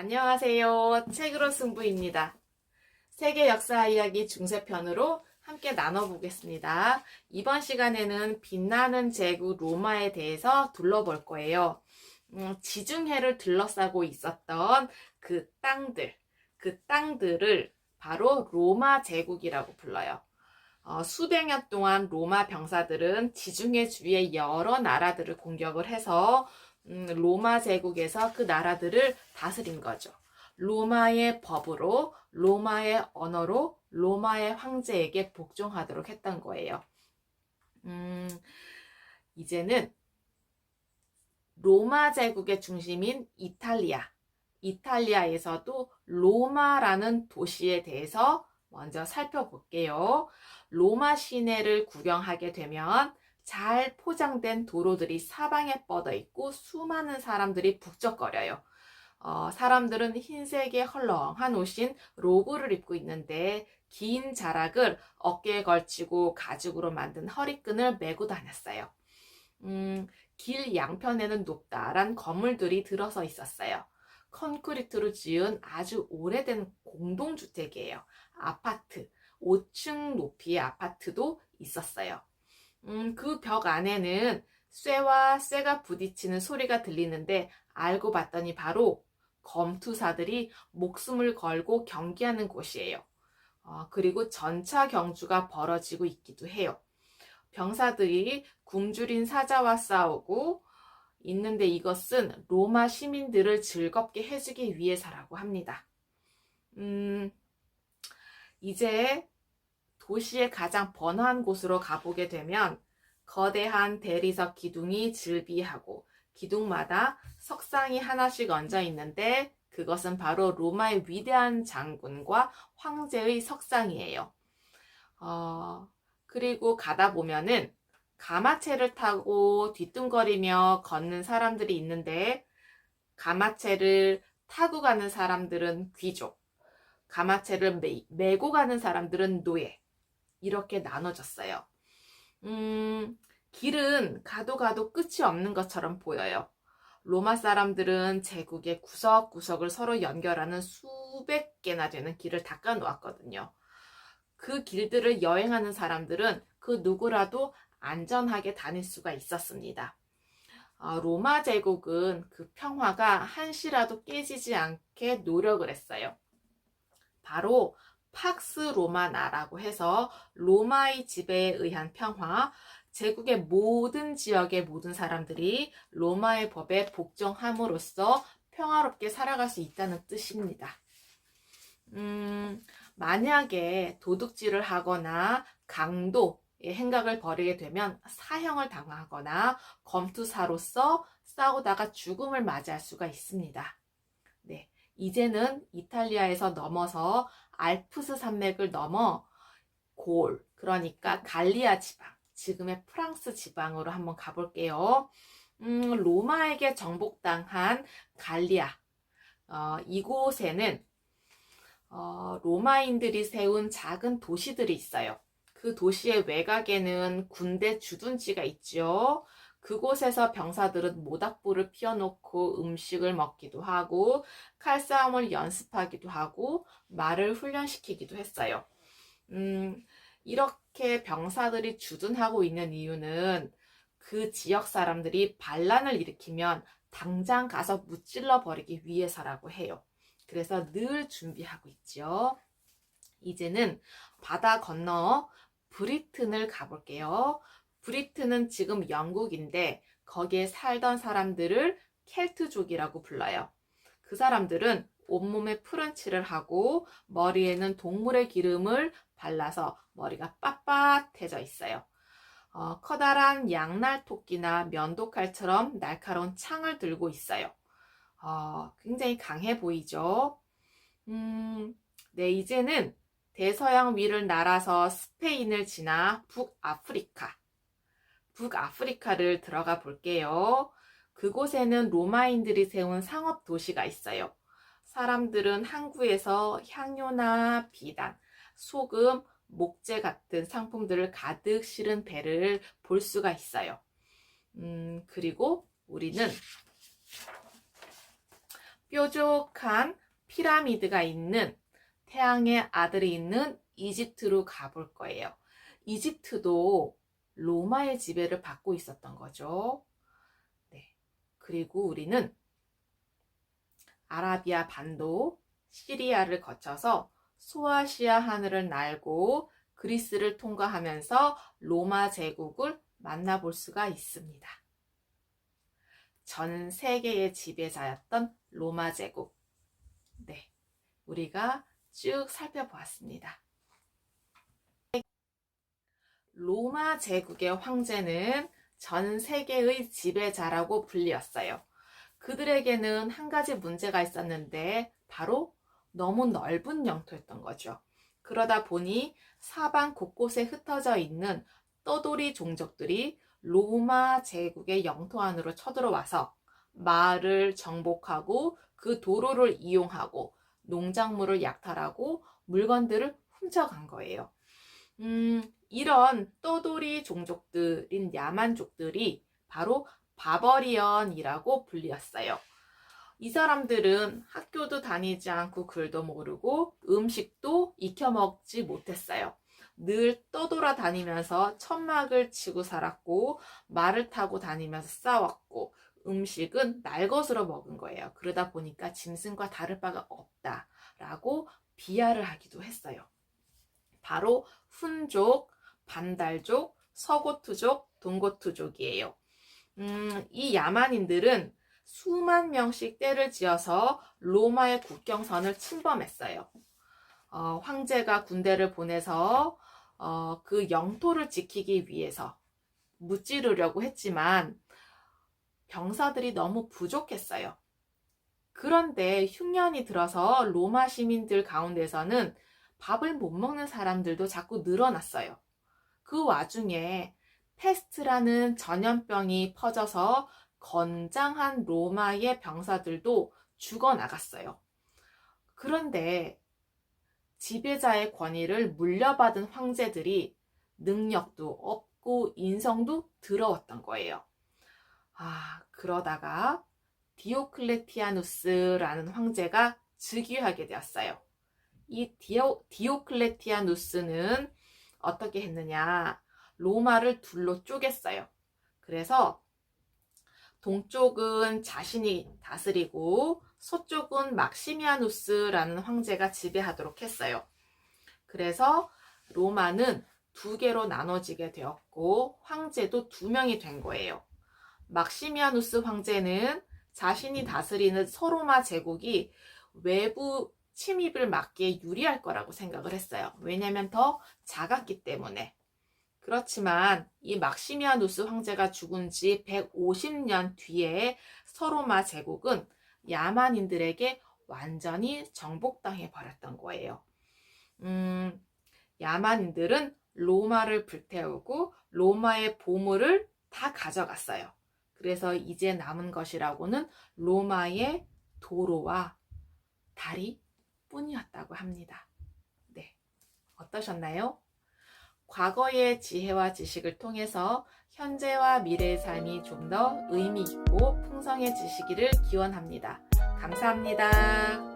안녕하세요. 책으로 승부입니다. 세계 역사 이야기 중세편으로 함께 나눠보겠습니다. 이번 시간에는 빛나는 제국 로마에 대해서 둘러볼 거예요. 지중해를 둘러싸고 있었던 그 땅들을 바로 로마 제국이라고 불러요. 수백 년 동안 로마 병사들은 지중해 주위의 여러 나라들을 공격을 해서 로마 제국에서 그 나라들을 다스린 거죠. 로마의 법으로, 로마의 언어로, 로마의 황제에게 복종하도록 했던 거예요. 이제는 로마 제국의 중심인 이탈리아에서도 로마라는 도시에 대해서 먼저 살펴볼게요. 로마 시내를 구경하게 되면 잘 포장된 도로들이 사방에 뻗어 있고 수많은 사람들이 북적거려요. 사람들은 흰색의 헐렁한 옷인 로브를 입고 있는데 긴 자락을 어깨에 걸치고 가죽으로 만든 허리끈을 메고 다녔어요. 길 양편에는 높다란 건물들이 들어서 있었어요. 콘크리트로 지은 아주 오래된 공동주택이에요. 아파트, 5층 높이의 아파트도 있었어요. 그 벽 안에는 쇠와 쇠가 부딪히는 소리가 들리는데 알고 봤더니 바로 검투사들이 목숨을 걸고 경기하는 곳이에요. 그리고 전차 경주가 벌어지고 있기도 해요. 병사들이 굶주린 사자와 싸우고 있는데 이것은 로마 시민들을 즐겁게 해주기 위해서라고 합니다. 이제 도시의 가장 번화한 곳으로 가보게 되면 거대한 대리석 기둥이 즐비하고 기둥마다 석상이 하나씩 얹어 있는데 그것은 바로 로마의 위대한 장군과 황제의 석상이에요. 그리고 가다 보면은 가마체를 타고 뒤뚱거리며 걷는 사람들이 있는데 가마체를 타고 가는 사람들은 귀족, 가마체를 메고 가는 사람들은 노예, 이렇게 나눠졌어요. 길은 가도 끝이 없는 것처럼 보여요. 로마 사람들은 제국의 구석구석을 서로 연결하는 수백 개나 되는 길을 닦아 놓았거든요. 그 길들을 여행하는 사람들은 그 누구라도 안전하게 다닐 수가 있었습니다. 로마 제국은 그 평화가 한시라도 깨지지 않게 노력을 했어요. 바로 팍스 로마나라고 해서 로마의 지배에 의한 평화, 제국의 모든 지역의 모든 사람들이 로마의 법에 복종함으로써 평화롭게 살아갈 수 있다는 뜻입니다. 만약에 도둑질을 하거나 강도의 행각을 벌이게 되면 사형을 당하거나 검투사로서 싸우다가 죽음을 맞이할 수가 있습니다. 네, 이제는 이탈리아에서 넘어서 알프스 산맥을 넘어 그러니까 갈리아 지방, 지금의 프랑스 지방으로 한번 가볼게요. 로마에게 정복당한 갈리아, 이곳에는 로마인들이 세운 작은 도시들이 있어요. 그 도시의 외곽에는 군대 주둔지가 있죠. 그곳에서 병사들은 모닥불을 피워놓고 음식을 먹기도 하고 칼싸움을 연습하기도 하고 말을 훈련시키기도 했어요. 이렇게 병사들이 주둔하고 있는 이유는 그 지역 사람들이 반란을 일으키면 당장 가서 무찔러 버리기 위해서라고 해요. 그래서 늘 준비하고 있죠. 이제는 바다 건너 브리튼을 가볼게요. 브리튼은 지금 영국인데 거기에 살던 사람들을 켈트족이라고 불러요. 그 사람들은 온몸에 푸른 칠을 하고 머리에는 동물의 기름을 발라서 머리가 빳빳해져 있어요. 커다란 양날 토끼나 면도칼처럼 날카로운 창을 들고 있어요. 굉장히 강해 보이죠? 네, 이제는 대서양 위를 날아서 스페인을 지나 북아프리카를 들어가 볼게요. 그곳에는 로마인들이 세운 상업 도시가 있어요. 사람들은 항구에서 향료나 비단, 소금, 목재 같은 상품들을 가득 실은 배를 볼 수가 있어요. 그리고 우리는 뾰족한 피라미드가 있는 태양의 아들이 있는 이집트로 가볼 거예요. 이집트도 로마의 지배를 받고 있었던 거죠. 네. 그리고 우리는 아라비아 반도, 시리아를 거쳐서 소아시아 하늘을 날고 그리스를 통과하면서 로마 제국을 만나볼 수가 있습니다. 전 세계의 지배자였던 로마 제국. 네, 우리가 쭉 살펴보았습니다. 로마 제국의 황제는 전 세계의 지배자라고 불리었어요. 그들에게는 한 가지 문제가 있었는데 바로 너무 넓은 영토였던 거죠. 그러다 보니 사방 곳곳에 흩어져 있는 떠돌이 종족들이 로마 제국의 영토 안으로 쳐들어와서 마을을 정복하고 그 도로를 이용하고 농작물을 약탈하고 물건들을 훔쳐간 거예요. 이런 떠돌이 종족들인 야만족들이 바로 바버리언이라고 불렸어요. 이 사람들은 학교도 다니지 않고 글도 모르고 음식도 익혀 먹지 못했어요. 늘 떠돌아다니면서 천막을 치고 살았고 말을 타고 다니면서 싸웠고 음식은 날것으로 먹은 거예요. 그러다 보니까 짐승과 다를 바가 없다라고 비하를 하기도 했어요. 바로 훈족, 반달족, 서고투족, 동고투족이에요. 이 야만인들은 수만 명씩 떼를 지어서 로마의 국경선을 침범했어요. 황제가 군대를 보내서 그 영토를 지키기 위해서 무찌르려고 했지만 병사들이 너무 부족했어요. 그런데 흉년이 들어서 로마 시민들 가운데서는 밥을 못 먹는 사람들도 자꾸 늘어났어요. 그 와중에 페스트라는 전염병이 퍼져서 건장한 로마의 병사들도 죽어나갔어요. 그런데 지배자의 권위를 물려받은 황제들이 능력도 없고 인성도 더러웠던 거예요. 그러다가 디오클레티아누스라는 황제가 즉위하게 되었어요. 이 디오클레티아누스는 어떻게 했느냐? 로마를 둘로 쪼갰어요. 그래서 동쪽은 자신이 다스리고 서쪽은 막시미아누스라는 황제가 지배하도록 했어요. 그래서 로마는 두 개로 나눠지게 되었고 황제도 두 명이 된 거예요. 막시미아누스 황제는 자신이 다스리는 서로마 제국이 외부 침입을 막기에 유리할 거라고 생각을 했어요. 왜냐하면 더 작았기 때문에. 그렇지만 이 막시미아누스 황제가 죽은 지 150년 뒤에 서로마 제국은 야만인들에게 완전히 정복당해 버렸던 거예요. 야만인들은 로마를 불태우고 로마의 보물을 다 가져갔어요. 그래서 이제 남은 것이라고는 로마의 도로와 다리 뿐이었다고 합니다. 네, 어떠셨나요? 과거의 지혜와 지식을 통해서 현재와 미래의 삶이 좀 더 의미 있고 풍성해지시기를 기원합니다. 감사합니다.